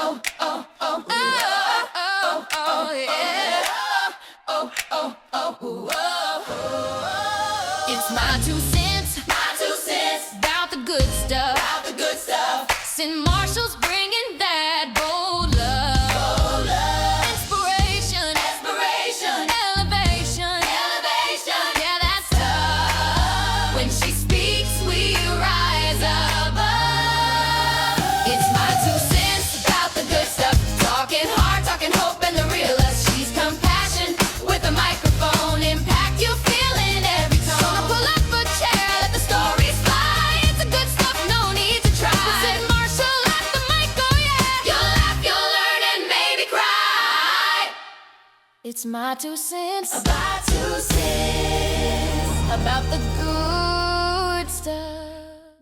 yeah. It's my 2 cents about the good stuff. Cynt Marshall's bringing that bold love. Inspiration, elevation. Yeah, that's tough. When she speaks, we rise above. It's my 2 cents about the good stuff. Talking heart, talking hope, and the real us. She's compassion with a microphone. Impact you feel in every tone. So pull up a chair, let the stories fly. It's a good stuff, no need to try. Cynt Marshall at the mic, oh yeah. You'll laugh, you'll learn, and maybe cry. It's my 2 cents about the good stuff.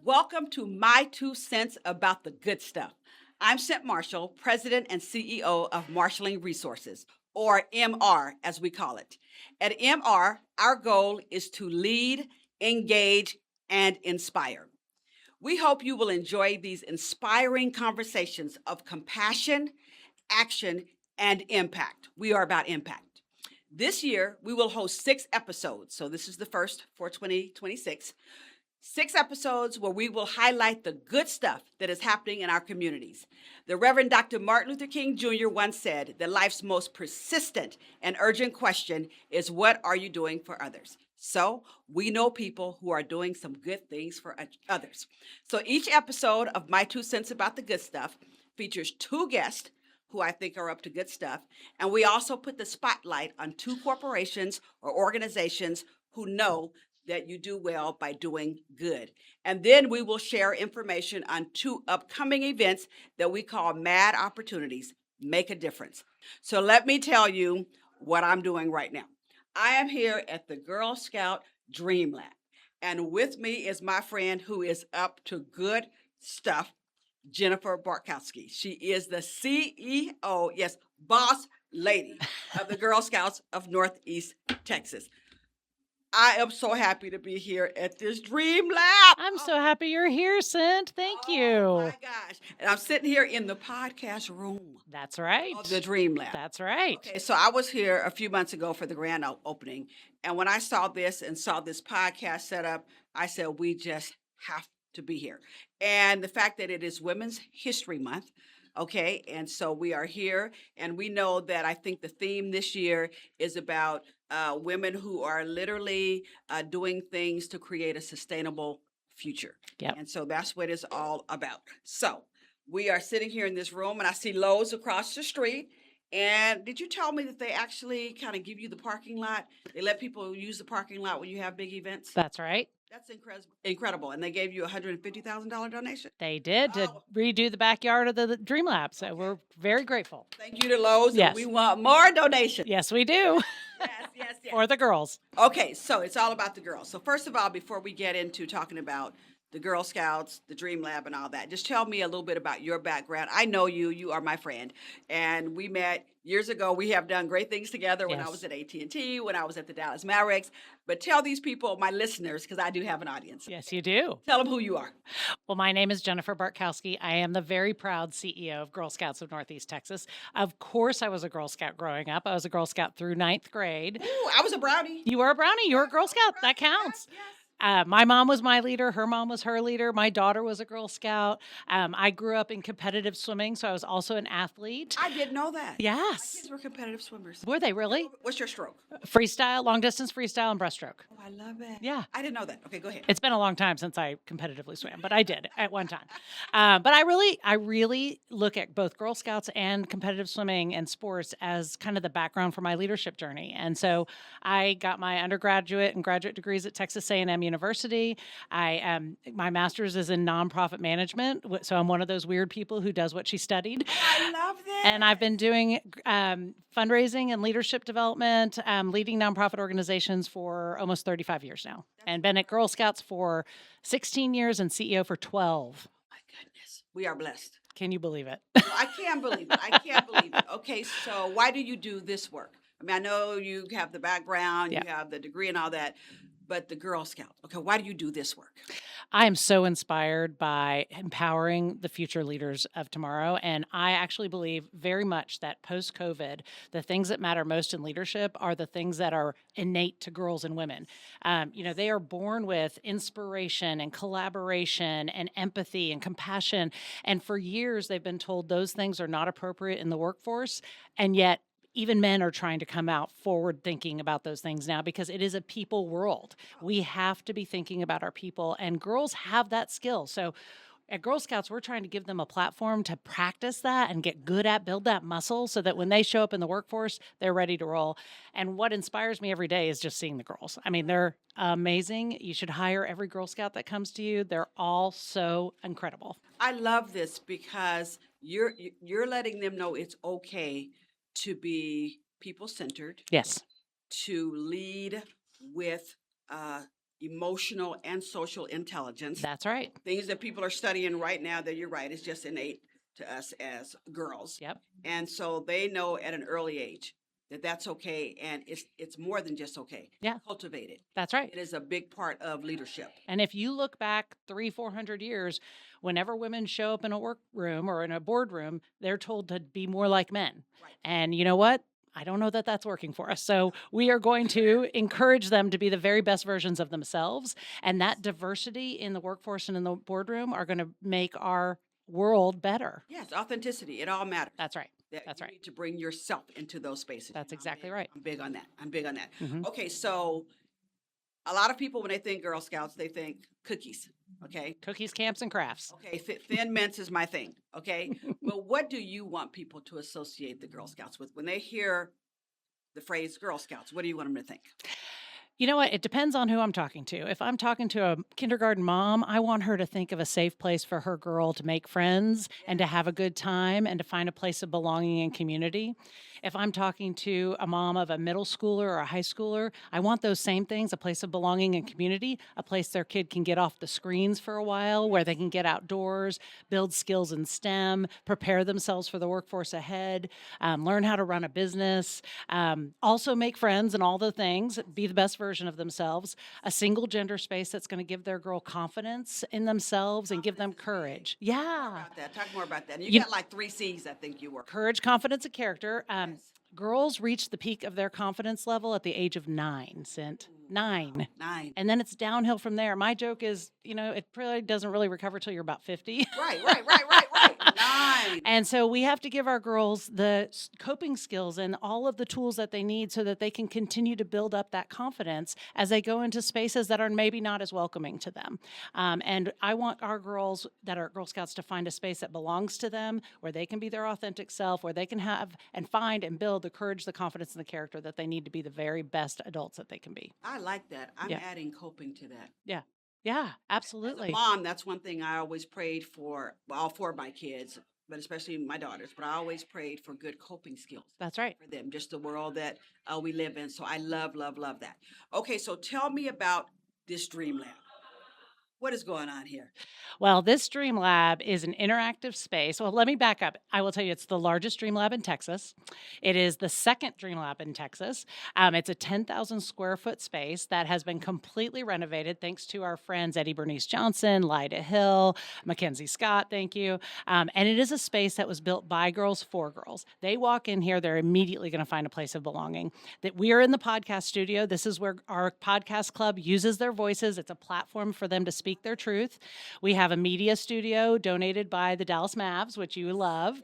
Welcome to My 2 Cents About the Good Stuff. I'm Cynt Marshall, President and CEO of Marshalling Resources, or MR as we call it. At MR, our goal is to lead, engage, and inspire. We hope you will enjoy these inspiring conversations of compassion, action, and impact. We are about impact. This year, we will host 6 episodes. So this is the first for 2026. 6 episodes where we will highlight the good stuff that is happening in our communities. The Reverend Dr. Martin Luther King Jr. once said that life's most persistent and urgent question is, what are you doing for others? So we know people who are doing some good things for others. So each episode of My 2 Cents About the Good Stuff features 2 guests who I think are up to good stuff. And we also put the spotlight on 2 corporations or organizations who know that you do well by doing good. And then we will share information on 2 upcoming events that we call Mad Opportunities, Make a Difference. So let me tell you what I'm doing right now. I am here at the Girl Scout Dream Lab. And with me is my friend who is up to good stuff, Jennifer Bartkowski. She is the CEO, yes, boss lady of the Girl Scouts of Northeast Texas. I am so happy to be here at this Dream Lab. I'm so happy you're here, Cynt. Thank you. Oh my gosh. And I'm sitting here in the podcast room That's right. of the Dream Lab. That's right. Okay, so I was here a few months ago for the grand opening. And when I saw this and saw this podcast set up, I said, we just have to be here. And the fact that it is Women's History Month, okay, and so we are here, and we know that I think the theme this year is about women who are literally doing things to create a sustainable future. Yep. And so that's what it's all about. So we are sitting here in this room, and I see Lowe's across the street. And did you tell me that they actually kind of give you the parking lot? They let people use the parking lot when you have big events? That's right. That's incredible. And they gave you a $150,000 donation? They did to redo the backyard of the Dream Lab. So we're very grateful. Thank you to Lowe's. Yes. And we want more donations. Yes, we do. Yes. For the girls. Okay, so it's all about the girls. So first of all, before we get into talking about the Girl Scouts, the Dream Lab, and all that, just tell me a little bit about your background. I know you. You are my friend. And we met years ago. We have done great things together when I was at AT&T, when I was at the Dallas Mavericks. But tell these people, my listeners, because I do have an audience. Yes, you do. Tell them who you are. Well, my name is Jennifer Bartkowski. I am the very proud CEO of Girl Scouts of Northeast Texas. Of course, I was a Girl Scout growing up. I was a Girl Scout through 9th grade. Ooh, I was a brownie. You were a brownie. You were a Girl Scout. That counts. Yes. My mom was my leader. Her mom was her leader. My daughter was a Girl Scout. I grew up in competitive swimming, so I was also an athlete. I didn't know that. Yes. My kids were competitive swimmers. Were they really? What's your stroke? Freestyle, long distance freestyle, and breaststroke. Oh, I love it. Yeah. I didn't know that. Okay, go ahead. It's been a long time since I competitively swam, but I did at one time. But I really look at both Girl Scouts and competitive swimming and sports as kind of the background for my leadership journey. And so I got my undergraduate and graduate degrees at Texas A&M University. My master's is in nonprofit management, so I'm one of those weird people who does what she studied. I love that. And I've been doing fundraising and leadership development, leading nonprofit organizations for almost 35 years now, and been at Girl Scouts for 16 years and CEO for 12. My goodness. We are blessed. Can you believe it? I can't believe it. I can't believe it. Okay, so why do you do this work? I mean, I know you have the background, you have the degree and all that, but the Girl Scouts. Okay, why do you do this work? I am so inspired by empowering the future leaders of tomorrow. And I actually believe very much that post COVID, the things that matter most in leadership are the things that are innate to girls and women. They are born with inspiration and collaboration and empathy and compassion. And for years, they've been told those things are not appropriate in the workforce. And yet, even men are trying to come out forward thinking about those things now because it is a people world. We have to be thinking about our people, and girls have that skill. So at Girl Scouts, we're trying to give them a platform to practice that and get good at, build that muscle so that when they show up in the workforce, they're ready to roll. And what inspires me every day is just seeing the girls. I mean, they're amazing. You should hire every Girl Scout that comes to you. They're all so incredible. I love this because you're letting them know it's okay to be people-centered, Yes, to lead with emotional and social intelligence. that's right. Things that people are studying right now that you're right, is just innate to us as girls. Yep. And so they know at an early age that that's okay, and it's more than just okay. Yeah. Cultivate it. That's right. It is a big part of leadership. And if you look back 300-400 years, whenever women show up in a workroom or in a boardroom, they're told to be more like men. Right. And you know what? I don't know that that's working for us. So we are going to encourage them to be the very best versions of themselves. And that diversity in the workforce and in the boardroom are going to make our world better. Yes, authenticity. It all matters. That's right. That That's you right. need to bring yourself into those spaces. That's I'm exactly big- right. I'm big on that. I'm big on that. Mhm. Okay, so a lot of people, when they think Girl Scouts, they think cookies. Okay. Cookies, camps, and crafts. Okay. Thin mints is my thing. Okay. But what do you want people to associate the Girl Scouts with when they hear the phrase Girl Scouts? What do you want them to think? You know what? It depends on who I'm talking to. If I'm talking to a kindergarten mom, I want her to think of a safe place for her girl to make friends and to have a good time and to find a place of belonging and community. If I'm talking to a mom of a middle schooler or a high schooler, I want those same things, a place of belonging and community, a place their kid can get off the screens for a while, where they can get outdoors, build skills in STEM, prepare themselves for the workforce ahead, learn how to run a business, also make friends and all the things, be the best version of themselves, a single gender space that's going to give their girl confidence in themselves and give them courage. Yeah. About that. Talk more about that. You, You- got like 3 C's, I think you were. Courage, confidence, and character. Yes. Girls reach the peak of their confidence level at the age of 9, Cynt. 9. 9. And then it's downhill from there. My joke is, it probably doesn't really recover till you're about 50. Right. 9. And so we have to give our girls the coping skills and all of the tools that they need so that they can continue to build up that confidence as they go into spaces that are maybe not as welcoming to them. And I want our girls that are Girl Scouts to find a space that belongs to them, where they can be their authentic self, where they can have and find and build the courage, the confidence, and the character that they need to be the very best adults that they can be. I like that. I'm Yeah. adding coping to that. Yeah, As absolutely. a mom, that's one thing I always prayed for, well, all 4 of my kids, but especially my daughters. But I always prayed for good coping skills That's right. for them, just the world that we live in. So I love that. Okay, so tell me about this Dream Lab. What is going on here? Well, this Dream Lab is an interactive space. Well, let me back up. I will tell you, it's the largest Dream Lab in Texas. It is the second Dream Lab in Texas. It's a 10,000 square foot space that has been completely renovated thanks to our friends Eddie Bernice Johnson, Lyda Hill, Mackenzie Scott, thank you. And it is a space that was built by girls for girls. They walk in here, they're immediately going to find a place of belonging. That we are in the podcast studio. This is where our podcast club uses their voices. It's a platform for them to speak their truth. We have a media studio donated by the Dallas Mavs, which you love.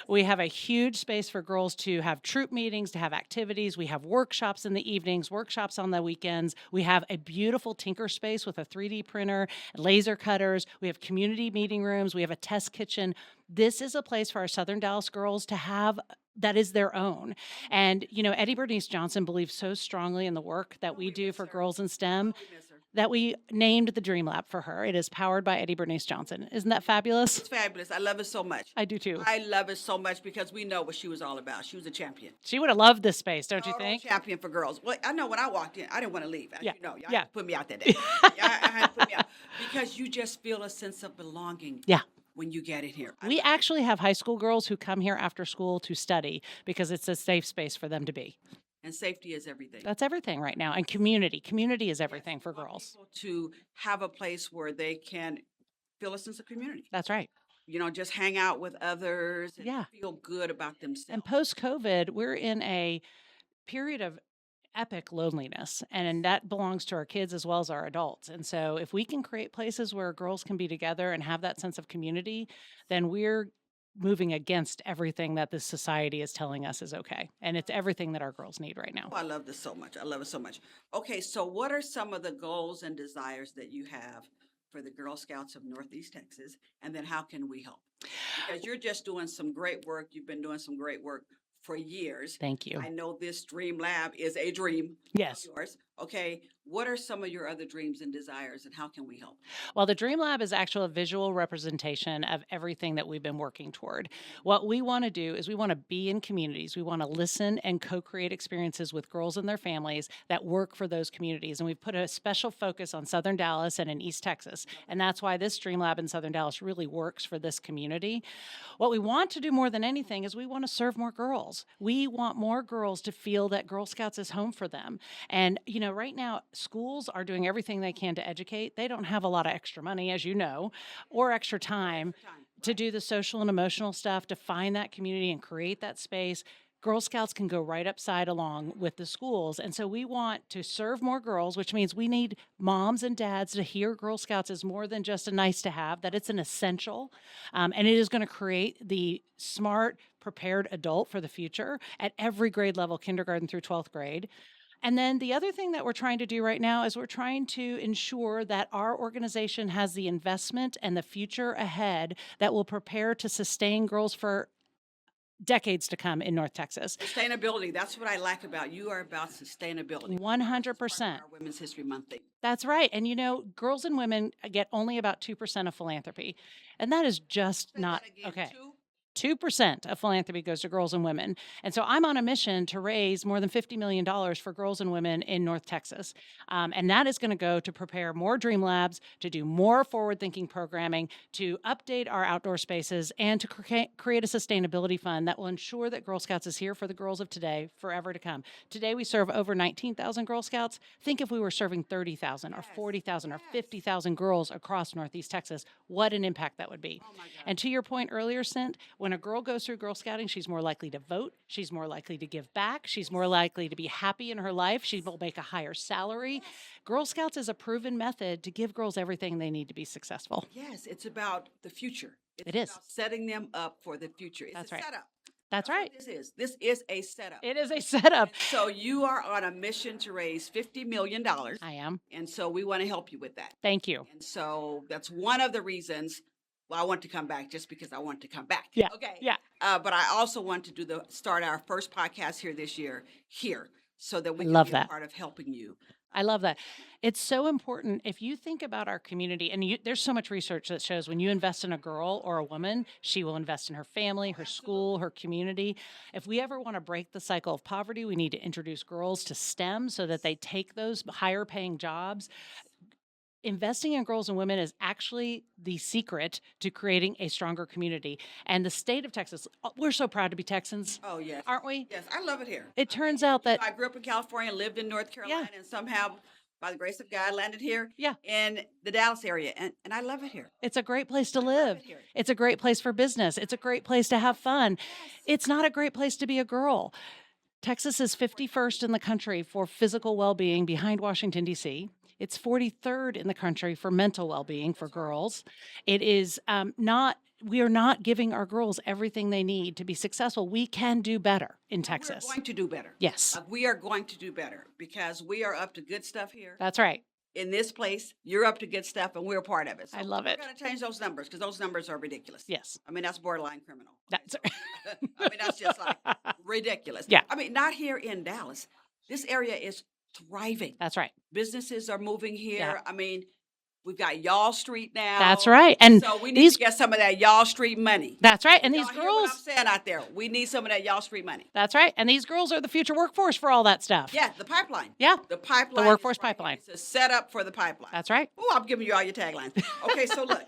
We have a huge space for girls to have troop meetings, to have activities. We have workshops in the evenings, workshops on the weekends. We have a beautiful tinker space with a 3D printer, laser cutters. We have community meeting rooms. We have a test kitchen. This is a place for our Southern Dallas girls to have that is their own. And, Eddie Bernice Johnson believes so strongly in the work that we do for girls in STEM We miss her. that we named the Dream Lab for her. It is powered by Eddie Bernice Johnson. Isn't that fabulous? It's fabulous. I love it so much. I do too. I love it so much because we know what she was all about. She was a champion. She would have loved this space, don't you Total think? champion for girls. Well, I know when I walked in, I didn't want to leave. As Yeah. you know, y'all Yeah. had to put me out that day. Y'all had to put me out because you just feel a sense of belonging. Yeah. When you get in here. We actually have high school girls who come here after school to study because it's a safe space for them to be. And safety is everything. That's everything right now. And community. Community is everything Yes, for we want girls. people to have a place where they can feel a sense of community. That's right. Just hang out with others and Yeah. feel good about themselves. And post-COVID, we're in a period of epic loneliness, and that belongs to our kids as well as our adults. And so if we can create places where girls can be together and have that sense of community, then we're moving against everything that this society is telling us is okay. And it's everything that our girls need right now. Oh, I love this so much. I love it so much. Okay, so what are some of the goals and desires that you have for the Girl Scouts of Northeast Texas? And then how can we help? Because you're just doing some great work. You've been doing some great work for years. Thank you. I know this Dream Lab is a dream Yes. of yours. Okay, what are some of your other dreams and desires, and how can we help? Well, the Dream Lab is actually a visual representation of everything that we've been working toward. What we want to do is we want to be in communities. We want to listen and co-create experiences with girls and their families that work for those communities. And we've put a special focus on Southern Dallas and in East Texas. And that's why this Dream Lab in Southern Dallas really works for this community. What we want to do more than anything is we want to serve more girls. We want more girls to feel that Girl Scouts is home for them. And, right now, schools are doing everything they can to educate. They don't have a lot of extra money, as you know, or extra time to do the social and emotional stuff, to find that community and create that space. Girl Scouts can go right upside along with the schools. And so we want to serve more girls, which means we need moms and dads to hear Girl Scouts is more than just a nice to have, that it's an essential. And it is going to create the smart, prepared adult for the future at every grade level, kindergarten through 12th grade. And then the other thing that we're trying to do right now is we're trying to ensure that our organization has the investment and the future ahead that will prepare to sustain girls for decades to come in North Texas. Sustainability, that's what I like about you. Are about sustainability. 100%. Our Women's History Month thing. That's right. And girls and women get only about 2% of philanthropy. And that is just Say not that again, okay. 2%? 2% of philanthropy goes to girls and women. And so I'm on a mission to raise more than $50 million for girls and women in North Texas. And that is going to go to prepare more Dream Labs, to do more forward-thinking programming, to update our outdoor spaces, and to create a sustainability fund that will ensure that Girl Scouts is here for the girls of today, forever to come. Today we serve over 19,000 Girl Scouts. Think if we were serving 30,000 or 40,000 or 50,000 girls across Northeast Texas, what an impact that would be. Oh my God. And to your point earlier, Cynt, when a girl goes through Girl Scouting, she's more likely to vote. She's more likely to give back. She's more likely to be happy in her life. She will make a higher salary. Girl Scouts is a proven method to give girls everything they need to be successful. Yes, it's about the future. It is. About setting them up for the future. It's That's a right. setup. That's what right. This is. This is a setup. It is a setup. So you are on a mission to raise $50 million. I am. And so we want to help you with that. Thank you. And so that's one of the reasons why I want to come back, just because I want to come back. Yeah. Okay. Yeah. But I also want to start our first podcast here this year so that we can Love be that. a part of helping you. I love that. It's so important. If you think about our community, and there's so much research that shows when you invest in a girl or a woman, she will invest in her family, her school, her community. If we ever want to break the cycle of poverty, we need to introduce girls to STEM so that they take those higher paying jobs. Investing in girls and women is actually the secret to creating a stronger community. And the state of Texas, we're so proud to be Texans, Oh, yes. aren't we? Yes, I love it here. It turns out that, I grew up in California, lived in North Carolina, and somehow, by the grace of God, landed here Yeah. in the Dallas area. And I love it here. it's a great place to love live. it here. It's a great place for business. It's a great place to have fun. It's not a great place to be a girl. Texas is 51st in the country for physical well-being behind Washington, D.C. It's 43rd in the country for mental well-being for girls. It is we are not giving our girls everything they need to be successful. We can do better in Texas. We're going to do better. Yes, We are going to do better because we are up to good stuff here. that's right. In this place, you're up to good stuff, and we're a part of it. So I love it. We're going to change those numbers because those numbers are ridiculous. Yes, I mean, that's borderline criminal. that's I mean, that's just like ridiculous. Yeah. I mean, not here in Dallas. This area is thriving. that's right. Businesses are moving here. Yeah. I mean, we've got Y'all Street now. That's right. And So we need these to get some of that Y'all Street money. that's right. And Y'all these hear what I'm girls, saying out there. We need some of that Y'all Street money. that's right. And these girls are the future workforce for all that stuff. Yeah, the pipeline. Yeah, The pipeline. workforce is right pipeline. here. It's a setup for the pipeline. that's right. Oh, I'm giving you all your taglines. Okay, so look,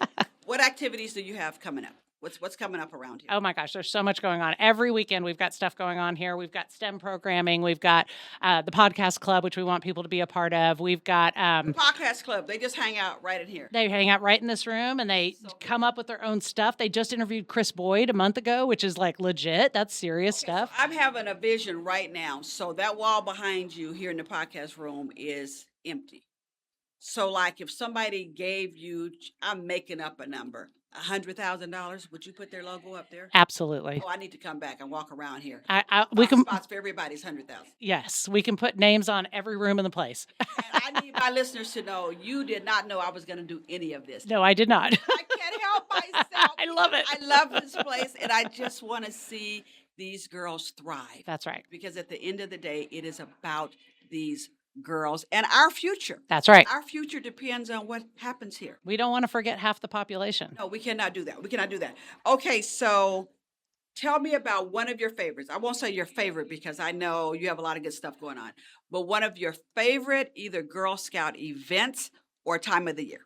what activities do you have coming up? What's coming up around here? Oh my gosh, there's so much going on. Every weekend we've got stuff going on here. We've got STEM programming. We've got the podcast club, which we want people to be a part of. We've got The podcast club. They just hang out right in here. they hang out right in this room and they come up with their own stuff. They just interviewed Chris Boyd a month ago, which is like legit. That's serious stuff. I'm having a vision right now. So that wall behind you here in the podcast room is empty. So like if somebody gave you, I'm making up a number, $100,000, would you put their logo up there? Absolutely. Oh, I need to come back and walk around here. We can, Spots for everybody's 100,000. yes, we can put names on every room in the place. And I need my listeners to know you did not know I was going to do any of this. No, I did not. I can't help myself. I love it. I love this place, and I just want to see these girls thrive. That's right. Because at the end of the day, it is about these girls and our future. That's right. Our future depends on what happens here. We don't want to forget half the population. No, we cannot do that. We cannot do that. Okay, so tell me about one of your favorites. I won't say your favorite because I know you have a lot of good stuff going on, but one of your favorite either Girl Scout events or time of the year.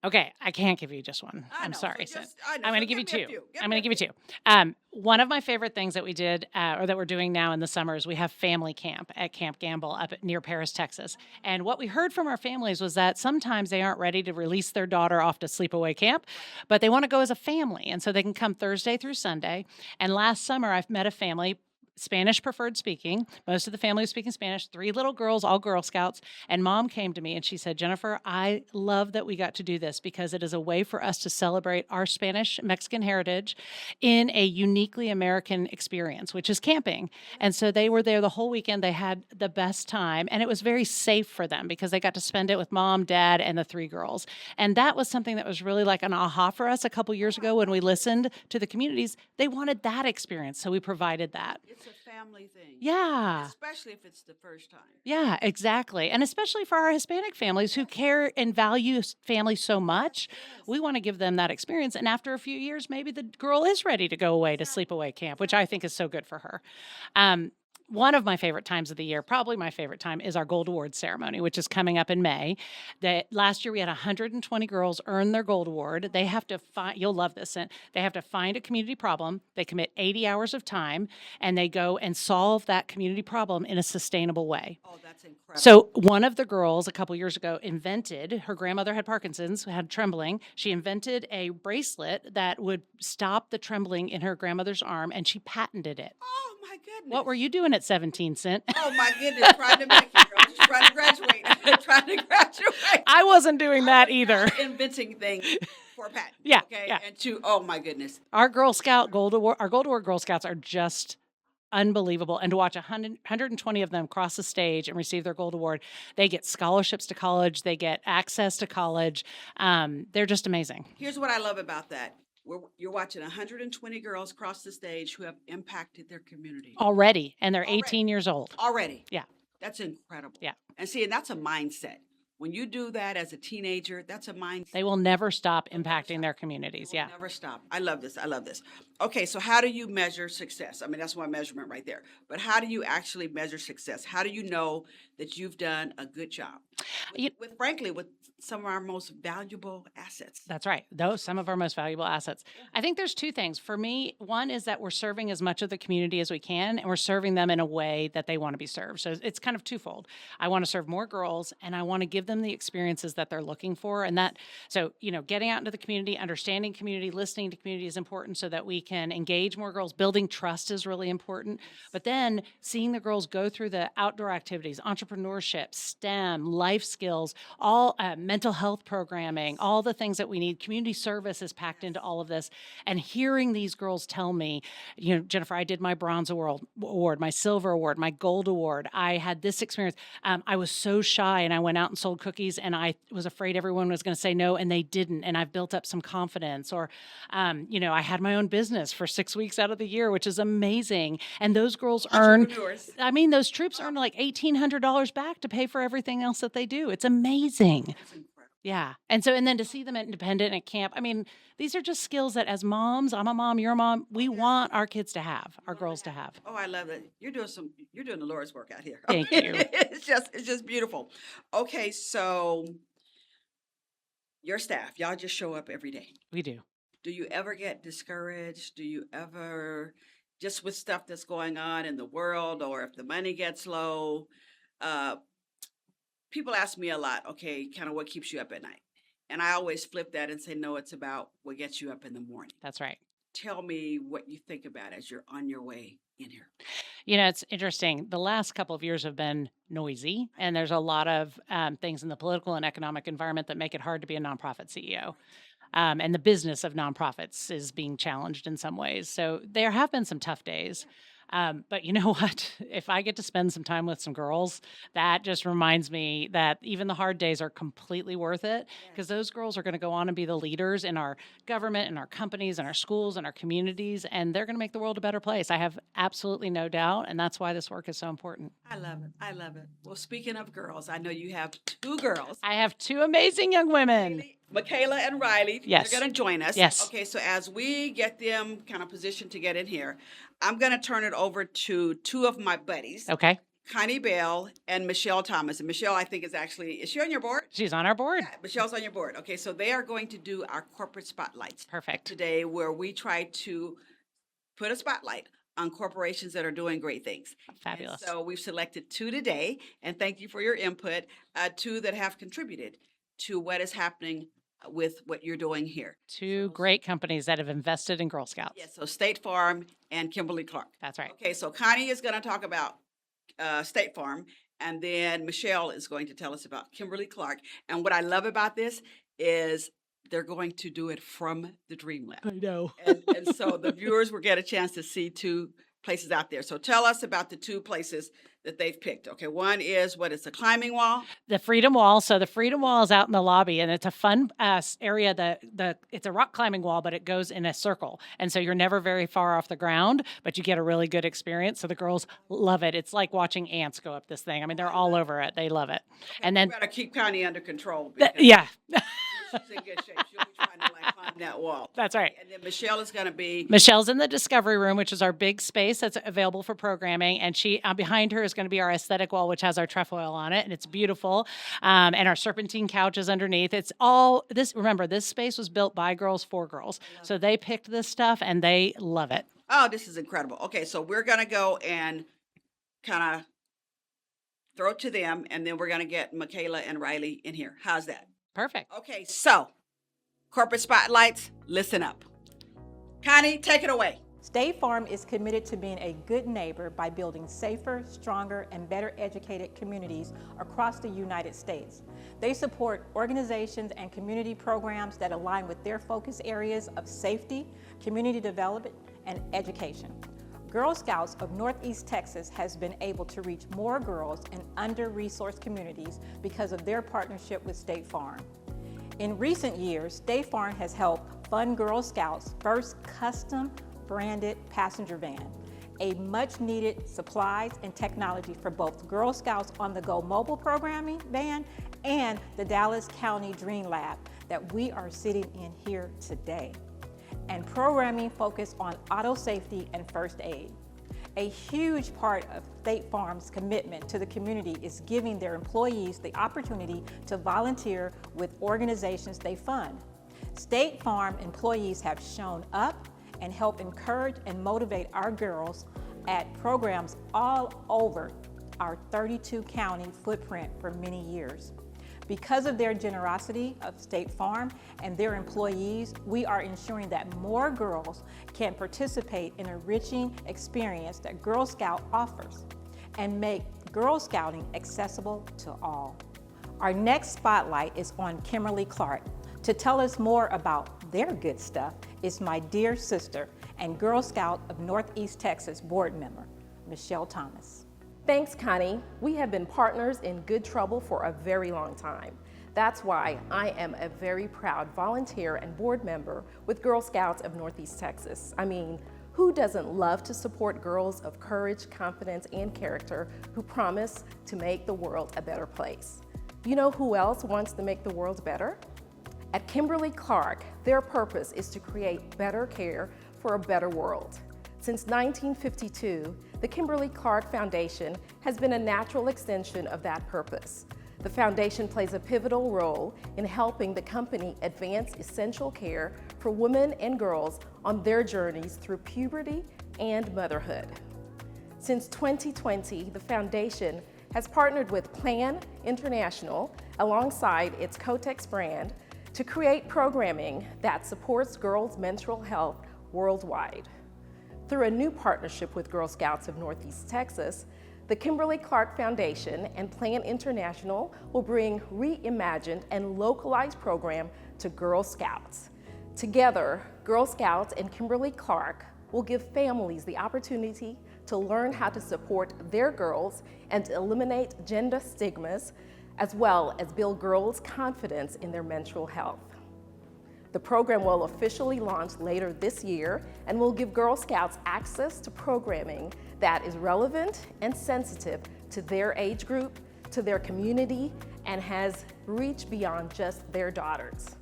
Okay, I can't give you just one. I I'm know, sorry, so Cynt. just- I know, I'm going to so give you give me a two. few. Give I'm me going to a give you two. One of my favorite things that we did, or that we're doing now in the summer, is we have family camp at Camp Gamble up near Paris, Texas. And what we heard from our families was that sometimes they aren't ready to release their daughter off to sleepaway camp, but they want to go as a family, and so they can come Thursday through Sunday. And last summer, I've met a family. Spanish preferred speaking. Most of the family was speaking Spanish. 3 little girls, all Girl Scouts. And mom came to me and she said, Jennifer, I love that we got to do this because it is a way for us to celebrate our Spanish Mexican heritage in a uniquely American experience, which is camping. And so they were there the whole weekend. They had the best time. And it was very safe for them because they got to spend it with mom, dad, and the 3 girls. And that was something that was really like an aha for us a couple years ago when we listened to the communities. They wanted that experience. So we provided that. It's a family thing. Yeah. Especially if it's the first time. Yeah, exactly. And especially for our Hispanic families who care and value family so much, we want to give them that experience. And after a few years, maybe the girl is ready to go away to sleepaway camp, which I think is so good for her. One of my favorite times of the year, probably my favorite time, is our Gold Award ceremony, which is coming up in May. Last year we had 120 girls earn their Gold Award. They have to find, you'll love this, they have to find a community problem. They commit 80 hours of time, and they go and solve that community problem in a sustainable way. Oh, that's incredible. So one of the girls a couple years ago invented, her grandmother had Parkinson's, had trembling. She invented a bracelet that would stop the trembling in her grandmother's arm, and she patented it. Oh, my goodness. What were you doing at 17, Cynt? Oh, my goodness. Trying to make it, girl. Just trying to graduate. Trying to graduate. I wasn't doing that was either. not inventing things for a patent. Yeah, Okay. yeah. And oh, my goodness. Our Gold Award Girl Scouts are just unbelievable. And to watch 120 of them cross the stage and receive their Gold Award, they get scholarships to college, they get access to college. They're just amazing. Here's what I love about that. You're watching 120 girls cross the stage who have impacted their community Already. And they're Already. 18 years old. already. Yeah. That's incredible. Yeah. And see, and that's a mindset. When you do that as a teenager, that's a mindset. They will never stop impacting their communities. Will Yeah. Never stop. I love this. I love this. Okay, so how do you measure success? I mean, that's one measurement right there. But how do you actually measure success? How do you know that you've done a good job? Frankly, with some of our most valuable assets. That's right. Those some of our most valuable assets. I think there's 2 things. For me, one is that we're serving as much of the community as we can, and we're serving them in a way that they want to be served. So it's kind of twofold. I want to serve more girls, and I want to give them the experiences that they're looking for. And getting out into the community, understanding community, listening to community is important so that we can engage more girls. Building trust is really important. But then seeing the girls go through the outdoor activities, entrepreneurship, STEM, life skills, all mental health programming, all the things that we need. Community service is packed into all of this. And hearing these girls tell me, Jennifer, I did my bronze award, my silver award, my gold award. I had this experience. I was so shy and I went out and sold cookies and I was afraid everyone was going to say no and they didn't. And I've built up some confidence. Or, I had my own business for 6 weeks out of the year, which is amazing. And those girls those troops earn like $1,800 back to pay for everything else that they do. It's amazing. That's incredible. Yeah. And then to see them at independent at camp, these are just skills that as moms, I'm a mom, you're a mom, we want our kids to have, our girls to have. Oh, I love it. You're doing the Lord's work out here. Thank you. It's just beautiful. Okay, so your staff, y'all just show up every day. We do. Do you ever get discouraged? Do you ever, just with stuff that's going on in the world, or if the money gets low? Uh, People ask me a lot, okay, kind of what keeps you up at night? And I always flip that and say, no, it's about what gets you up in the morning. That's right. Tell me what you think about as you're on your way in here. It's interesting. The last couple of years have been noisy, and there's a lot of things in the political and economic environment that make it hard to be a nonprofit CEO. And the business of nonprofits is being challenged in some ways. So there have been some tough days. But you know what? If I get to spend some time with some girls, that just reminds me that even the hard days are completely worth it, because those girls are going to go on and be the leaders in our government, in our companies, in our schools, in our communities, and they're going to make the world a better place. I have absolutely no doubt, and that's why this work is so important. I love it. I love it. Well, speaking of girls, I know you have two girls. I have two amazing young women. Makayla and Riley. Yes. They're going to join us. Yes. Okay, so as we get them kind of positioned to get in here, I'm going to turn it over to two of my buddies, Okay. Connie Bell and Michelle Thomas. And Michelle, I think, is she on your board? She's on our board. Yeah, Michelle's on your board. Okay, so they are going to do our corporate spotlights Perfect. today, where we try to put a spotlight on corporations that are doing great things. Fabulous. And so we've selected two today, and thank you for your input, two that have contributed to what is happening with what you're doing here. Two great companies that have invested in Girl Scouts. Yes, so State Farm and Kimberly-Clark. That's right. Okay, so Connie is going to talk about State Farm, and then Michelle is going to tell us about Kimberly-Clark. And what I love about this is they're going to do it from the Dream Lab. I know. And so the viewers will get a chance to see two places out there. So tell us about the two places that they've picked. Okay, one is what is a climbing wall. The Freedom Wall. So the Freedom Wall is out in the lobby, and it's a fun area. It's a rock climbing wall, but it goes in a circle, and so you're never very far off the ground, but you get a really good experience. So the girls love it. It's like watching ants go up this thing. I mean, they're all over it. They love it. And then we got to keep Connie under control. yeah. She's in good shape. She'll be trying to climb that wall. That's right. And then Michelle is going to be. Michelle's in the Discovery Room, which is our big space that's available for programming. And she behind her is going to be our aesthetic wall, which has our trefoil on it, and it's beautiful. And our serpentine couch is underneath. It's all this. Remember, this space was built by girls for girls, so they picked this stuff and they love it. Oh, this is incredible. Okay, so we're going to go and kind of throw it to them, and then we're going to get Makayla and Riley in here. How's that? Perfect. Okay, so corporate spotlights, listen up. Connie, take it away. State Farm is committed to being a good neighbor by building safer, stronger, and better educated communities across the United States. They support organizations and community programs that align with their focus areas of safety, community development, and education. Girl Scouts of Northeast Texas has been able to reach more girls in under-resourced communities because of their partnership with State Farm. In recent years, State Farm has helped fund Girl Scouts' first custom branded passenger van, a much-needed supplies and technology for both Girl Scouts on the Go mobile programming van and the Dallas County Dream Lab that we are sitting in here today, and programming focused on auto safety and first aid. A huge part of State Farm's commitment to the community is giving their employees the opportunity to volunteer with organizations they fund. State Farm employees have shown up and help encourage and motivate our girls at programs all over our 32 county footprint for many years. Because of their generosity of State Farm and their employees, we are ensuring that more girls can participate in a enriching experience that Girl Scout offers and make Girl Scouting accessible to all. Our next spotlight is on Kimberly-Clark. To tell us more about their good stuff is my dear sister and Girl Scout of Northeast Texas board member, Michelle Thomas. Thanks, Connie. We have been partners in good trouble for a very long time. That's why I am a very proud volunteer and board member with Girl Scouts of Northeast Texas. I mean, who doesn't love to support girls of courage, confidence, and character who promise to make the world a better place? You know who else wants to make the world better? At Kimberly-Clark, their purpose is to create better care for a better world. Since 1952, the Kimberly-Clark Foundation has been a natural extension of that purpose. The foundation plays a pivotal role in helping the company advance essential care for women and girls on their journeys through puberty and motherhood. Since 2020, the foundation has partnered with Plan International alongside its Kotex brand to create programming that supports girls' menstrual health worldwide. Through a new partnership with Girl Scouts of Northeast Texas, the Kimberly-Clark Foundation and Plan International will bring reimagined and localized program to Girl Scouts. Together, Girl Scouts and Kimberly-Clark will give families the opportunity to learn how to support their girls and eliminate gender stigmas, as well as build girls' confidence in their menstrual health. The program will officially launch later this year and will give Girl Scouts access to programming that is relevant and sensitive to their age group, to their community, and has reach beyond just their daughters.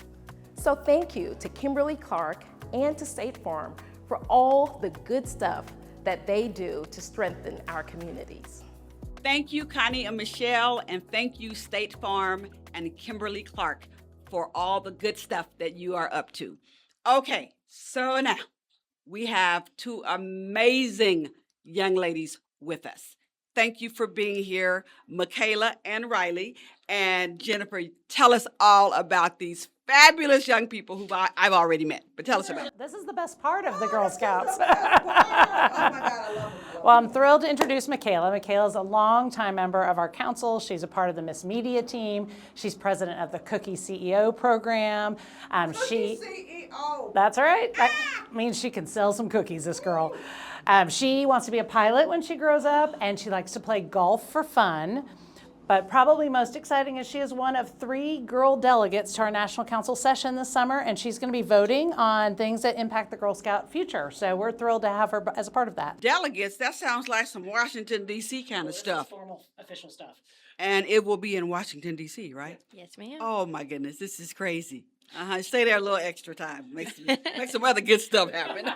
So thank you to Kimberly-Clark and to State Farm for all the good stuff that they do to strengthen our communities. Thank you, Connie and Michelle, and thank you, State Farm and Kimberly-Clark, for all the good stuff that you are up to. Okay, so now we have two amazing young ladies with us. Thank you for being here, Makayla and Riley. And Jennifer, tell us all about these fabulous young people who I've already met. But tell us about it. This is the best part of the Girl Scouts. Well, I'm thrilled to introduce Makayla. Makayla is a longtime member of our council. She's a part of the Miss Media team. She's president of the Cookie CEO program. CEO. That's right. That means she can sell some cookies, this girl. She wants to be a pilot when she grows up, and she likes to play golf for fun. But probably most exciting is she is one of 3 girl delegates to our National Council session this summer, and she's going to be voting on things that impact the Girl Scout future. So we're thrilled to have her as a part of that. Delegates, that sounds like some Washington, D.C. kind of stuff. Formal, official stuff. And it will be in Washington, D.C., right? Yes, ma'am. Oh, my goodness, this is crazy. Stay there a little extra time. Make some other good stuff happen.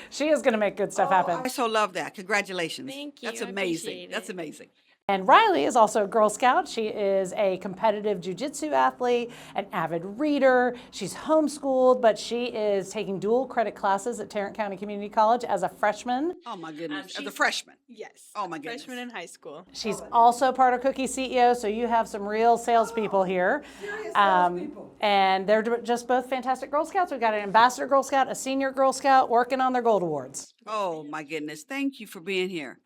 She is going to make good stuff happen. I so love that. Congratulations. Thank you. That's I amazing. appreciate That's it. amazing. And Riley is also a Girl Scout. She is a competitive jiu-jitsu athlete, an avid reader. She's homeschooled, but she is taking dual credit classes at Tarrant County Community College as a freshman. Oh, my goodness. As a freshman. Yes. Oh, my goodness. Freshman in high school. She's also part of Cookie CEO, so you have some real salespeople here. And they're just both fantastic Girl Scouts. We've got an ambassador Girl Scout, a senior Girl Scout working on their gold awards. Oh, my goodness. Thank you for being here.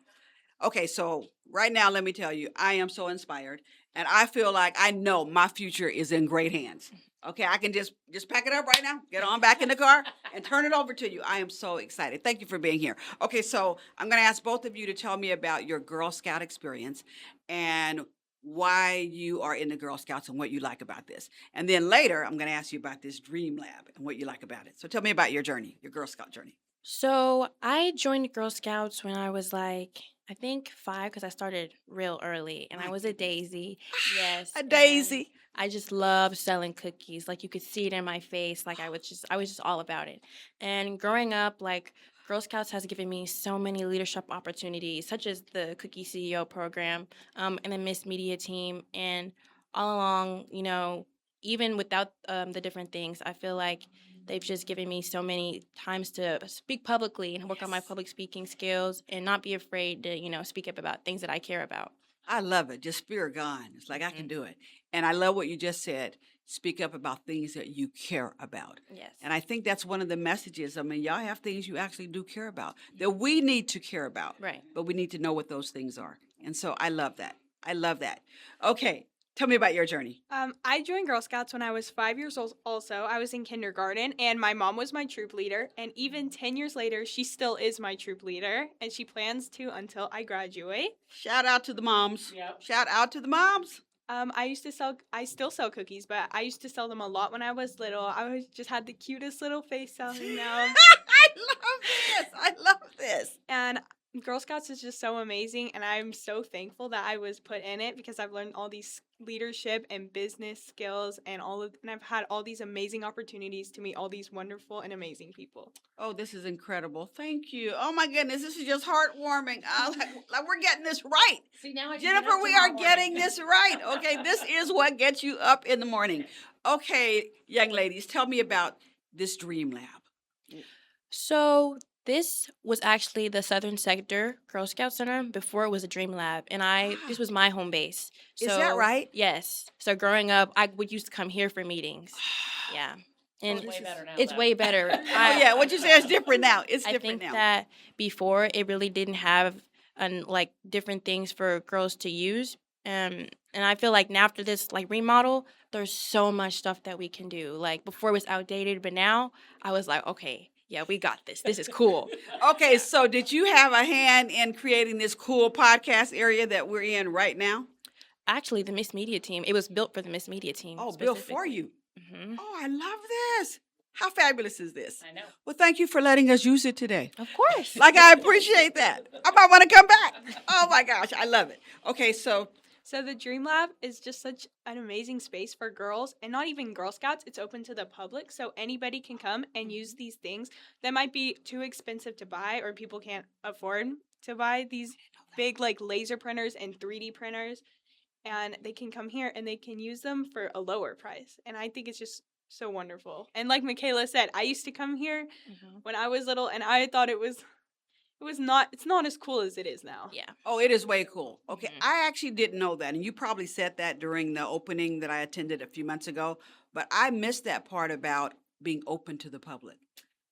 Okay, so right now, let me tell you, I am so inspired, and I feel like I know my future is in great hands. Okay, I can just pack it up right now, get on back in the car, and turn it over to you. I am so excited. Thank you for being here. Okay, so I'm going to ask both of you to tell me about your Girl Scout experience and why you are in the Girl Scouts and what you like about this. And then later, I'm going to ask you about this Dream Lab and what you like about it. So tell me about your journey, your Girl Scout journey. So I joined Girl Scouts when I was like, I think 5, because I started real early, and I was a daisy. Yes, A daisy. I just loved selling cookies. Like you could see it in my face. Like I was just all about it. And growing up, like Girl Scouts has given me so many leadership opportunities, such as the Cookie CEO program, and the Miss Media team. And all along, even without the different things, I feel like they've just given me so many times to speak publicly and work on my public speaking skills and not be afraid to, speak up about things that I care about. I love it. Just spirit gone. It's like I can do it. And I love what you just said. Speak up about things that you care about. Yes. And I think that's one of the messages. I mean, y'all have things you actually do care about that we need to care about. Right. But we need to know what those things are. And so I love that. I love that. Okay. Tell me about your journey. I joined Girl Scouts when I was 5 years old also. I was in kindergarten, and my mom was my troop leader. And even 10 years later, she still is my troop leader, and she plans to until I graduate. Shout out to the moms. Yep. Shout out to the moms. I still sell cookies, but I used to sell them a lot when I was little. Just had the cutest little face selling them. I love this. I love this. And Girl Scouts is just so amazing, and I'm so thankful that I was put in it because I've learned all these leadership and business skills and and I've had all these amazing opportunities to meet all these wonderful and amazing people. Oh, this is incredible. Thank you. Oh my goodness, this is just heartwarming. Like we're getting this right. See, now I Jennifer, we are getting this right. Okay, this is what gets you up in the morning. Okay, young ladies, tell me about this Dream Lab. So this was actually the Southern Sector Girl Scout Center before it was a Dream Lab, and this was my home base. Is that right? Yes. So growing up, I would used to come here for meetings. Yeah. And It's way better now, it's though. way better. Oh yeah, what you say is different now. It's I different think now. that before it really didn't have like different things for girls to use. And I feel like now after this like remodel, there's so much stuff that we can do. Like before it was outdated, but now I was like, okay, yeah, we got this. This is cool. Okay, so did you have a hand in creating this cool podcast area that we're in right now? Actually, the Miss Media team, it was built for the Miss Media team. Oh, built for you. Hmm. Oh, I love this. How fabulous is this? I know. Well, thank you for letting us use it today. Of course. Like, I appreciate that. I might want to come back. Oh my gosh, I love it. Okay, so So the Dream Lab is just such an amazing space for girls, and not even Girl Scouts. It's open to the public, so anybody can come and use these things that might be too expensive to buy, or people can't afford to buy these big like laser printers and 3D printers, and they can come here and they can use them for a lower price. And I think it's just so wonderful. And like Makayla said, I used to come here when I was little, and I thought it's not as cool as it is now. Yeah. oh, it is way cool. Okay, Mhm. I actually didn't know that, and you probably said that during the opening that I attended a few months ago, but I missed that part about being open to the public.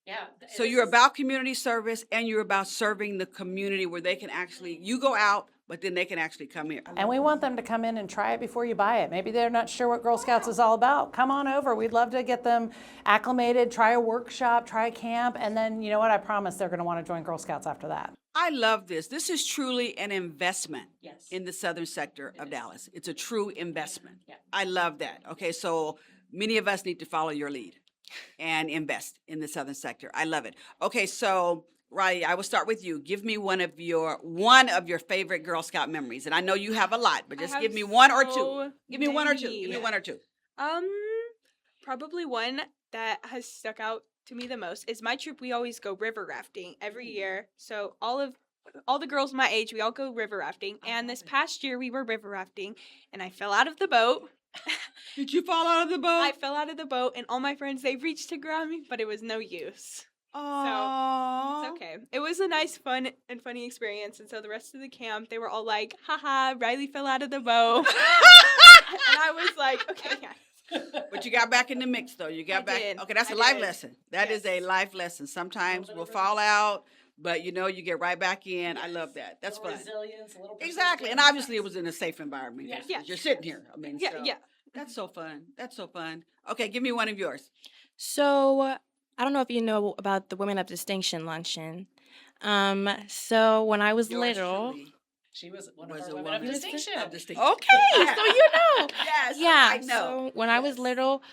Yeah. So you're about community service, and you're about serving the community where they can actually, you go out, but then they can actually come here. And we want them to come in and try it before you buy it. Maybe they're not sure what Girl Scouts is all about. Come on over. We'd love to get them acclimated, try a workshop, try a camp, and then you know what? I promise they're going to want to join Girl Scouts after that. I love this. This is truly an investment Yes. in the southern sector of Dallas. It's a true investment. Yeah. I love that. Okay, so many of us need to follow your lead and invest in the southern sector. I love it. Okay, so Riley, I will start with you. Give me one of your favorite Girl Scout memories, and I know you have a lot, but I just have give me one or two. so Give me one or two. Give me many. one or two. Probably one that has stuck out to me the most is my troop. We always go river rafting every year. So all the girls my age, we all go river rafting. And this past year we were river rafting, and I fell out of the boat. Did you fall out of the boat? I fell out of the boat, and all my friends, they reached to grab me, but it was no use. Aww. It's okay. It was a nice, fun, and funny experience. And so the rest of the camp, they were all like, haha, Riley fell out of the boat. And I was like, okay, yeah. But you got back in the mix, though. You got I back. did. Okay, that's I a life did. lesson. That is a Yes. life lesson. Sometimes we'll fall out, but you know, you get right back in. I love that. That's fun. Resilience, a little Exactly. And obviously, it was in a safe environment. Yeah. 'cause Yeah. You're sitting here. I mean, Yeah, so yeah. That's so fun. That's so fun. Okay, give me one of yours. So I don't know if you know about the Women of Distinction luncheon. So when I was Yours little, truly She was one was of a our women woman of distinction. of distinction. okay, so you know. Yes. Yeah, I know. so when I was Yes. little,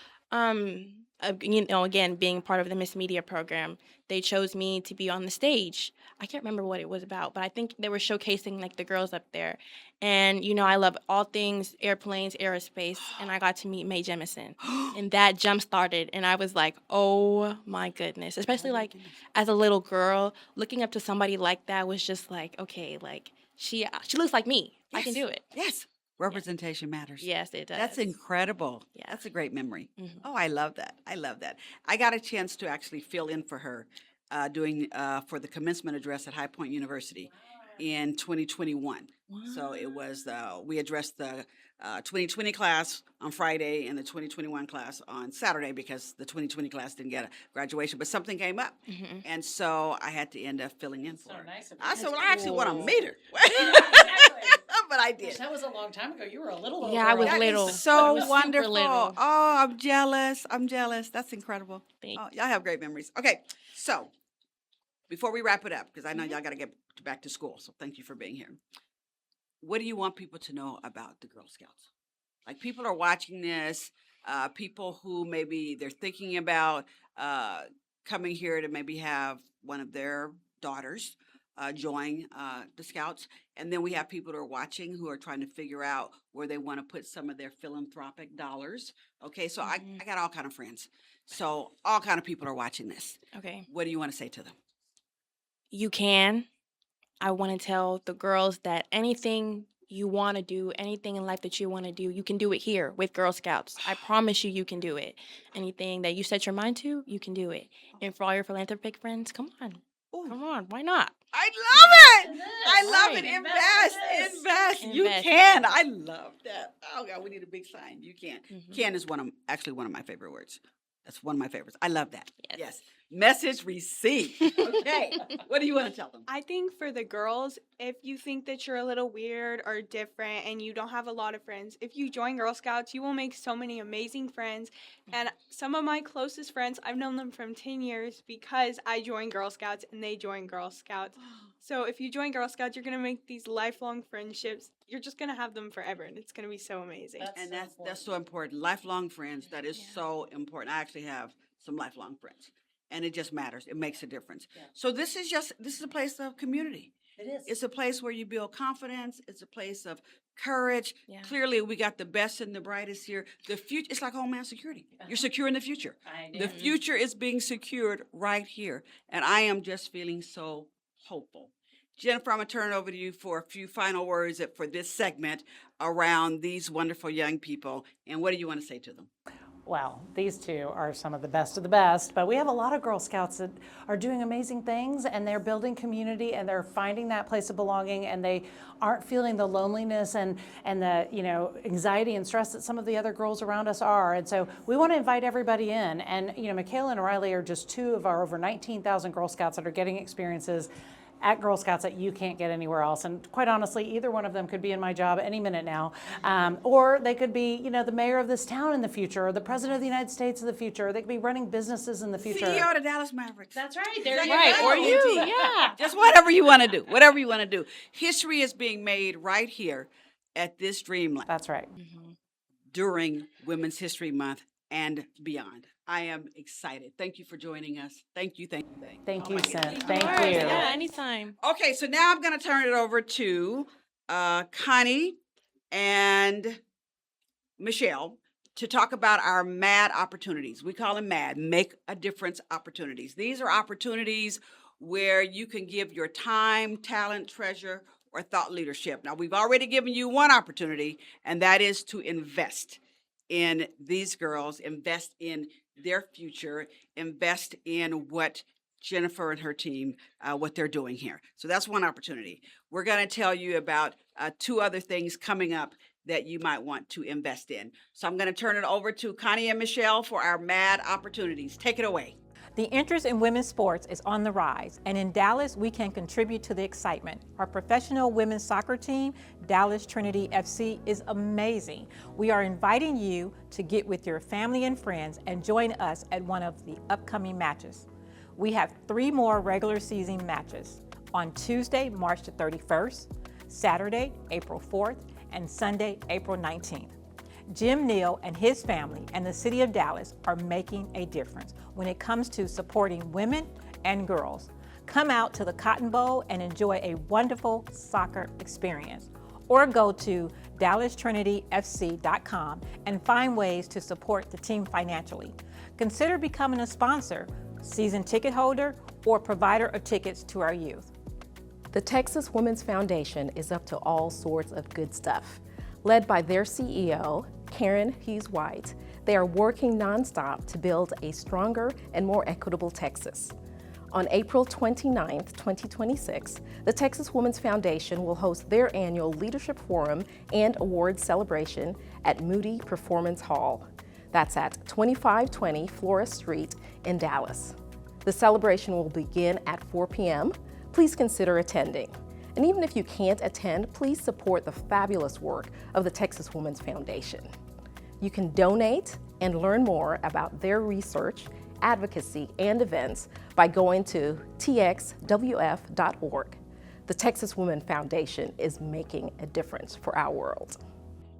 you know, again, being part of the Miss Media program, they chose me to be on the stage. I can't remember what it was about, but I think they were showcasing like the girls up there. And you know, I love all things airplanes, aerospace, and I got to meet Mae Jemison, and that jump started. And I was like, oh my goodness, especially like as a little girl, looking up to somebody like that was just like, okay, like she looks like me. I can Yes. do it. Yes. Representation matters. Yes, it does. That's incredible. Yeah. That's a great memory. Mhm. Oh, I love that. I love that. I got a chance to actually fill in for her doing for the commencement address at High Point University in 2021. So it was we addressed the 2020 class on Friday and the 2021 class on Saturday because the 2020 class didn't get a graduation, but something came up, Mhm. and so I had to end up filling in for So her. nice of you. I said, well, That's I actually want to cool. meet her, Exactly. but I Gosh, did. that was a long time ago. You were a little Yeah, I was That is little. so I was super wonderful. little. Oh, I'm jealous. I'm jealous. That's incredible. Thank Oh, y'all have great memories. Okay, so before we wrap it up, because I know y'all got to get back to school, so thank you for being here. What do you want people to know about the Girl Scouts? Like people are watching this, people who maybe they're thinking about coming here to maybe have one of their daughters join the Scouts. And then we have people who are watching who are trying to figure out where they want to put some of their philanthropic dollars. Okay, so I got all kind of friends. So all kind of people are watching this. Okay. What do you want to say to them? You can. I want to tell the girls that anything you want to do, anything in life that you want to do, you can do it here with Girl Scouts. I promise you can do it. Anything that you set your mind to, you can do it. And for all your philanthropic friends, come on. Ooh. Come on. Why not? I love it. I love Right. it. Invest. You Invest. can. I love that. Oh God, we need a big sign. You can. Mhm. Can is actually one of my favorite words. That's one of my favorites. I love that. Yes. Message received. Okay. What do you want to tell them? I think for the girls, if you think that you're a little weird or different and you don't have a lot of friends, if you join Girl Scouts, you will make so many amazing friends. And some of my closest friends, I've known them from 10 years because I joined Girl Scouts and they joined Girl Scouts. So if you join Girl Scouts, you're going to make these lifelong friendships. You're just going to have them forever, and it's going to be so amazing. And that's so important. Lifelong friends, that is so important. I actually have some lifelong friends. And it just matters. It makes a difference. Yeah. So this is a place of community. It is. It's a place where you build confidence. It's a place of courage. Yeah. Clearly, we got the best and the brightest here. The future, it's like Homeland Security. You're securing the future. The future is being secured right here. And I am just feeling so hopeful. Jennifer, I'm going to turn it over to you for a few final words for this segment around these wonderful young people. And what do you want to say to them? Well, these two are some of the best, but we have a lot of Girl Scouts that are doing amazing things, and they're building community, and they're finding that place of belonging, and they aren't feeling the loneliness and the anxiety and stress that some of the other girls around us are. And so we want to invite everybody in. And Makayla and Riley are just two of our over 19,000 Girl Scouts that are getting experiences at Girl Scouts that you can't get anywhere else. And quite honestly, either one of them could be in my job any minute now. Or they could be, the mayor of this town in the future, or the president of the United States in the future. They could be running businesses in the future. CEO of the Dallas Mavericks. That's right. Is There that you your go. goal? Or you, yeah. Just whatever you want to do. Whatever you want to do. History is being made right here at this Dreamland That's right. during Women's History Month and beyond. I am excited. Thank you for joining us. Thank you. Thank you, my goodness. Cynt. Of Thank course, you. Yeah, anytime. Okay, so now I'm going to turn it over to Connie and Michelle to talk about our MAD opportunities. We call them MAD, Make a Difference opportunities. These are opportunities where you can give your time, talent, treasure, or thought leadership. Now, we've already given you one opportunity, and that is to invest in these girls, invest in their future, invest in what Jennifer and her team, what they're doing here. So that's one opportunity. We're going to tell you about two other things coming up that you might want to invest in. So I'm going to turn it over to Connie and Michelle for our MAD opportunities. Take it away. The interest in women's sports is on the rise, and in Dallas, we can contribute to the excitement. Our professional women's soccer team, Dallas Trinity FC, is amazing. We are inviting you to get with your family and friends and join us at one of the upcoming matches. We have 3 more regular season matches on Tuesday, March the 31st, Saturday, April 4th, and Sunday, April 19th. Jim Neal and his family and the city of Dallas are making a difference when it comes to supporting women and girls. Come out to the Cotton Bowl and enjoy a wonderful soccer experience. Or go to DallasTrinityFC.com and find ways to support the team financially. Consider becoming a sponsor, season ticket holder, or provider of tickets to our youth. The Texas Women's Foundation is up to all sorts of good stuff. Led by their CEO, Karen Hughes-White, they are working nonstop to build a stronger and more equitable Texas. On April 29, 2026, the Texas Women's Foundation will host their annual Leadership Forum and Awards celebration at Moody Performance Hall. That's at 2520 Flora Street in Dallas. The celebration will begin at 4 p.m. Please consider attending. And even if you can't attend, please support the fabulous work of the Texas Women's Foundation. You can donate and learn more about their research, advocacy, and events by going to txwf.org. The Texas Women Foundation is making a difference for our world.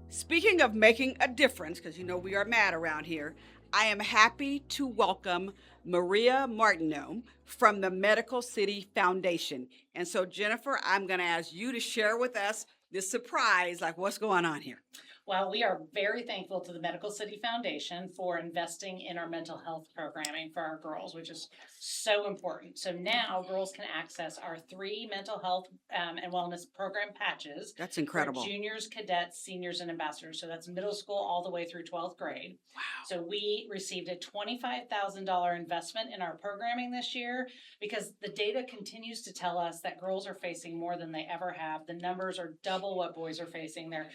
Speaking of making a difference, because we are mad around here, I am happy to welcome Maria Martineau from the Medical City Foundation. And so, Jennifer, I'm going to ask you to share with us this surprise, like what's going on here. Well, we are very thankful to the Medical City Foundation for investing in our mental health programming for our girls, which is so important. So now girls can access our 3 mental health and wellness program patches. That's incredible. For juniors, cadets, seniors, and ambassadors. So that's middle school all the way through 12th grade. Wow. So we received a $25,000 investment in our programming this year because the data continues to tell us that girls are facing more than they ever have. The numbers are double what boys are facing. They're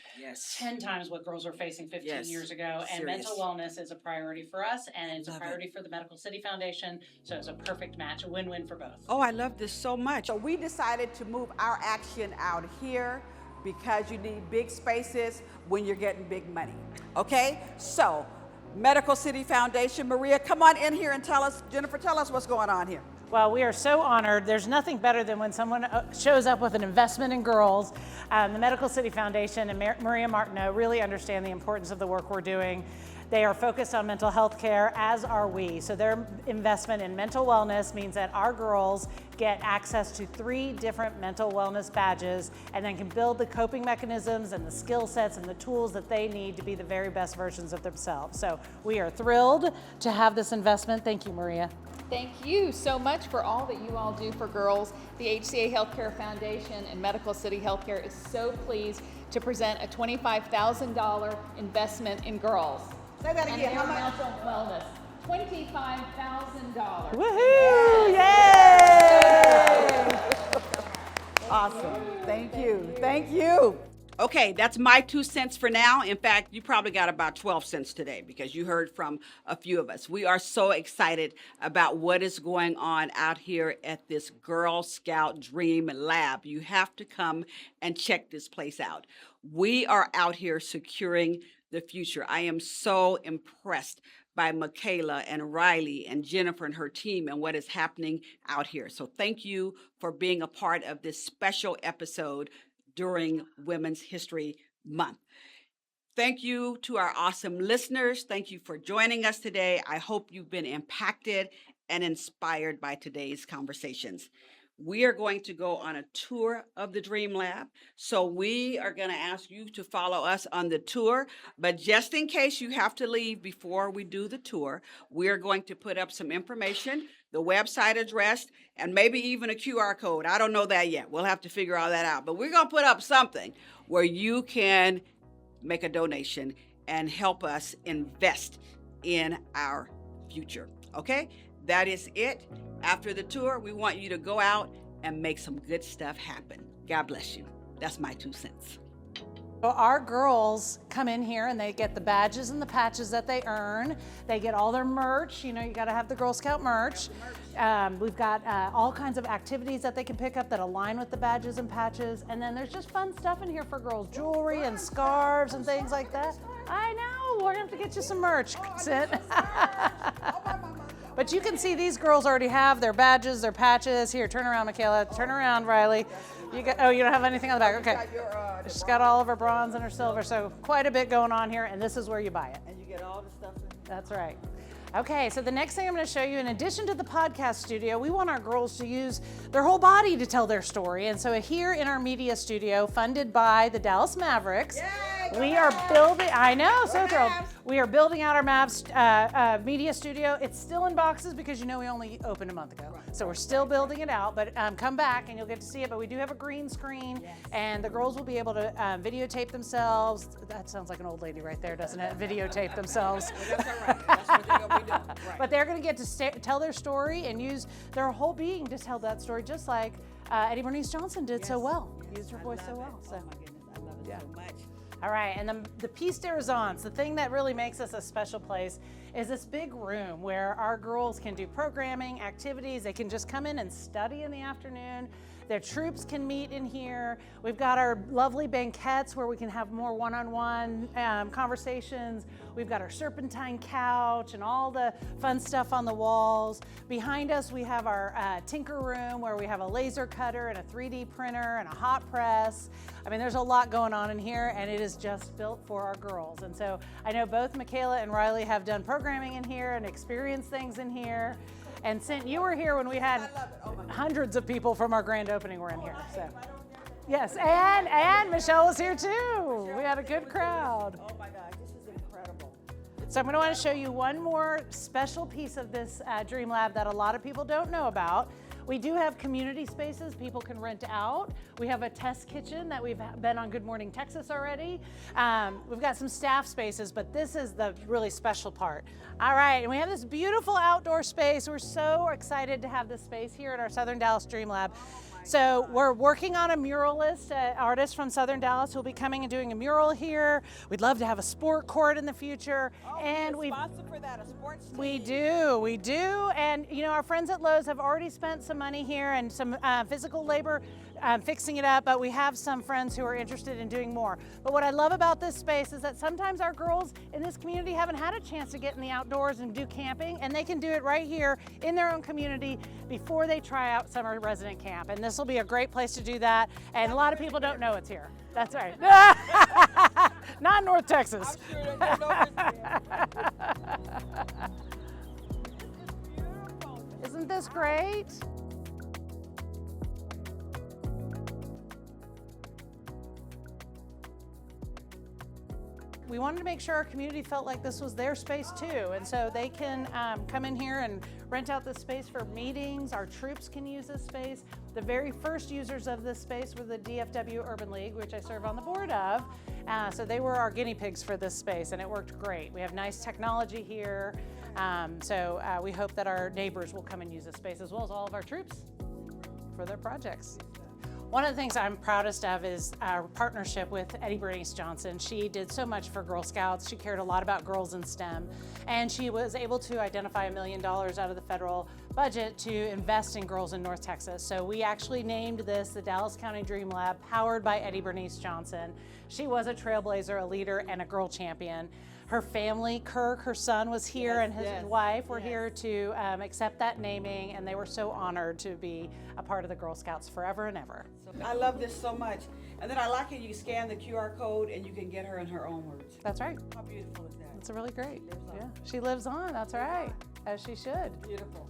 10 times what girls were facing 15 years ago. And mental wellness is a priority for us, and it's a priority for the Medical City Foundation. So it's a perfect match, a win-win for both. Oh, I love this so much. So we decided to move our action out here because you need big spaces when you're getting big money. Okay? So, Medical City Foundation, Maria, come on in here and tell us, Jennifer, tell us what's going on here. Well, we are so honored. There's nothing better than when someone shows up with an investment in girls. The Medical City Foundation and Maria Martineau really understand the importance of the work we're doing. They are focused on mental health care, as are we. So their investment in mental wellness means that our girls get access to 3 different mental wellness badges and then can build the coping mechanisms and the skill sets and the tools that they need to be the very best versions of themselves. So we are thrilled to have this investment. Thank you, Maria. Thank you so much for all that you all do for girls. The HCA Healthcare Foundation and Medical City Healthcare is so pleased to present a $25,000 investment in girls. Say that and again. their mental wellness. $25,000. Woohoo! Yay! Awesome. Thank you. Thank you. Okay, that's my 2 cents for now. In fact, you probably got about 12 cents today because you heard from a few of us. We are so excited about what is going on out here at this Girl Scout Dream Lab. You have to come and check this place out. We are out here securing the future. I am so impressed by Makayla and Riley and Jennifer and her team and what is happening out here. So thank you for being a part of this special episode during Women's History Month. Thank you to our awesome listeners. Thank you for joining us today. I hope you've been impacted and inspired by today's conversations. We are going to go on a tour of the Dream Lab. So we are going to ask you to follow us on the tour. But just in case you have to leave before we do the tour, we are going to put up some information, the website address, and maybe even a QR code. I don't know that yet. We'll have to figure all that out. But we're going to put up something where you can make a donation and help us invest in our future. Okay? That is it. After the tour, we want you to go out and make some good stuff happen. God bless you. That's my 2 cents. So our girls come in here and they get the badges and the patches that they earn. They get all their merch. You know, you got to have the Girl Scout merch. We've got all kinds of activities that they can pick up that align with the badges and patches. And then there's just fun stuff in here for girls, jewelry and scarves and things like that. I know, we're gonna have to get you some merch, Cynt. But you can see these girls already have their badges, their patches. Here, turn around, Makayla. Turn around, Riley. You got, oh, you don't have anything on the back. Okay. She's got all of her bronze and her silver, so quite a bit going on here, and this is where you buy it. And you get all the stuff in. That's right. Okay, so the next thing I'm going to show you, in addition to the podcast studio, we want our girls to use their whole body to tell their story. And so here in our media studio, funded by the Dallas Mavericks, we are building, I know, so thrilled. We are building out our Mavs media studio. It's still in boxes because you know we only opened a month ago. So we're still building it out, but come back and you'll get to see it. But we do have a green screen, and the girls will be able to videotape themselves. That sounds like an old lady right there, doesn't it? Videotape themselves. That's all right. That's what they're going to be doing. Right. But they're going to get to tell their story and use their whole being to tell that story, just like Eddie Bernice Johnson did so well. Used her voice so well. Oh my goodness, I love it so much. All right, and the piece de resistance, the thing that really makes us a special place, is this big room where our girls can do programming, activities. They can just come in and study in the afternoon. Their troops can meet in here. We've got our lovely banquettes where we can have more one-on-one conversations. We've got our serpentine couch and all the fun stuff on the walls. Behind us, we have our tinker room where we have a laser cutter and a 3D printer and a hot press. I mean, there's a lot going on in here, and it is just built for our girls. And so I know both Makayla and Riley have done programs programming in here and experience things in here. And Cynt, you were here when we had hundreds of people from our grand opening were in here. So. Yes, and Michelle was here too. We had a good crowd. Oh my gosh, this is incredible. So I'm going to want to show you one more special piece of this Dream Lab that a lot of people don't know about. We do have community spaces people can rent out. We have a test kitchen that we've been on Good Morning Texas already. We've got some staff spaces, but this is the really special part. All right, and we have this beautiful outdoor space. We're so excited to have this space here at our Southern Dallas Dream Lab. So we're working on a muralist, artist from Southern Dallas who will be coming and doing a mural here. We'd love to have a sport court in the future. And we sponsor for that, a sports team. we do. And you know, our friends at Lowe's have already spent some money here and some physical labor fixing it up, but we have some friends who are interested in doing more. But what I love about this space is that sometimes our girls in this community haven't had a chance to get in the outdoors and do camping, and they can do it right here in their own community before they try out summer resident camp. And this will be a great place to do that. And a lot of people don't know it's here. That's right. Not North Texas. I'm sure they know it's Isn't this great? We wanted to make sure our community felt like this was their space too, and so they can come in here and rent out this space for meetings. Our troops can use this space. The very first users of this space were the DFW Urban League, which I serve on the board of. So they were our guinea pigs for this space, and it worked great. We have nice technology here, so we hope that our neighbors will come and use this space, as well as all of our troops for their projects. One of the things I'm proudest of is our partnership with Eddie Bernice Johnson. She did so much for Girl Scouts. She cared a lot about girls in STEM, and she was able to identify $1 million out of the federal budget to invest in girls in North Texas. So we actually named this the Dallas County Dream Lab, powered by Eddie Bernice Johnson. She was a trailblazer, a leader, and a girl champion. Her family, Kirk, her son, was here, and his wife were here to accept that naming, and they were so honored to be a part of the Girl Scouts forever and ever. I love this so much. And then I like it, you scan the QR code and you can get her in her own words. That's right. How beautiful is that? It's really great. Yeah, she lives on, that's right, as she should. Beautiful.